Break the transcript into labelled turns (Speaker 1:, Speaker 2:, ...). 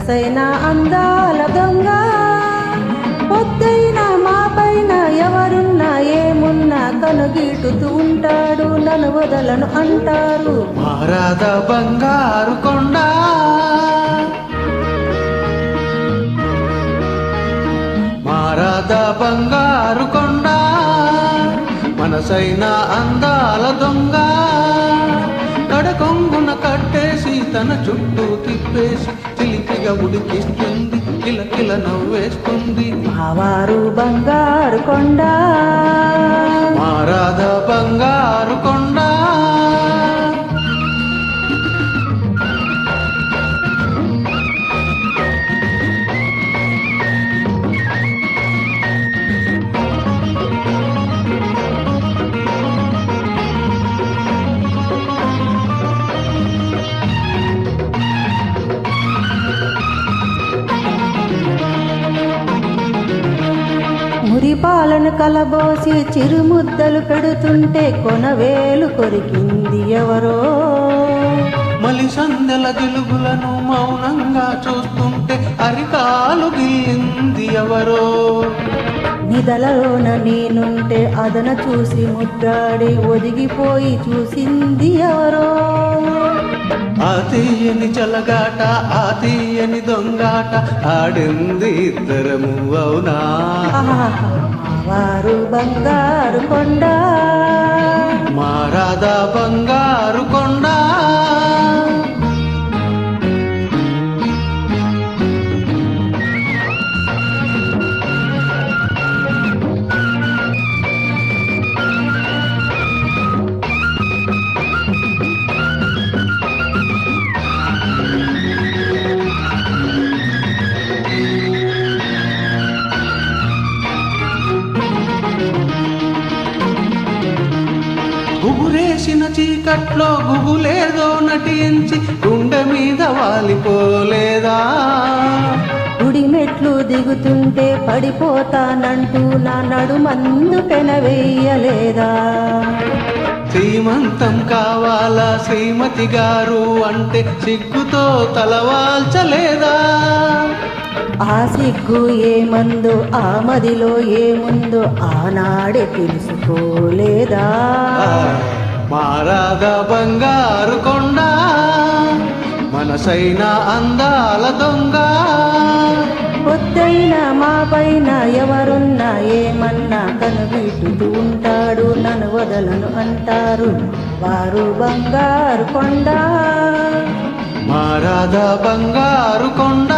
Speaker 1: మనసైన అందాల దొంగ పొద్దైన మా పైన ఎవరున్నా ఏమున్నా కనుగీటుతూ ఉంటాడు నన్ను వదలను అంటారు
Speaker 2: మారాద బంగారు కొండ మారాద బంగారు కొండ మనసైన అందాల దొంగ కడకొంగున కట్టేసి తన చుట్టూ తిప్పేసి చిలిపిగా ఉడికిస్తుంది కిలకిల నవ్వేస్తుంది
Speaker 1: మావారు బంగారు కొండ
Speaker 2: మారాద బంగారు కొండ
Speaker 1: మురిపాలను కలబోసి చిరుముద్దలు పెడుతుంటే కొనవేలు కొరికింది ఎవరో
Speaker 2: మలి సందెల జిలుగులను మౌనంగా చూస్తుంటే అరికాలు గిల్లింది ఎవరో
Speaker 1: నిదలలోన నేనుంటే అదన చూసి ముద్దాడి ఒదిగిపోయి చూసింది ఎవరో
Speaker 2: ఆ తీయని చలగాట ఆ తీయని దొంగాట ఆడింది ఇద్దరము అవునా
Speaker 1: వారు బంగారు కొండ
Speaker 2: మారాద బంగారు కొండ గుబురేసిన చీకట్లో గుబులేదో నటించి గుండె మీద వాలిపోలేదా
Speaker 1: గుడి మెట్లు దిగుతుంటే పడిపోతానంటూ నా నడుమందు పెనవేయలేదా
Speaker 2: శ్రీమంతం కావాలా శ్రీమతి గారు అంటే సిగ్గుతో తలవాల్చలేదా
Speaker 1: ఆ సిగ్గు ఏమందో ఆ మదిలో ఏముందో ఆనాడే తెలుసుకోలేదా
Speaker 2: మారాద బంగారు కొండ మనసైన అందాల దొంగ
Speaker 1: పొద్దైన మా పైన ఎవరున్నా ఏమన్నా కనుగీటుతూ ఉంటాడు నన్ను వదలను అంటారు వారు బంగారు కొండ
Speaker 2: మారాద బంగారు కొండ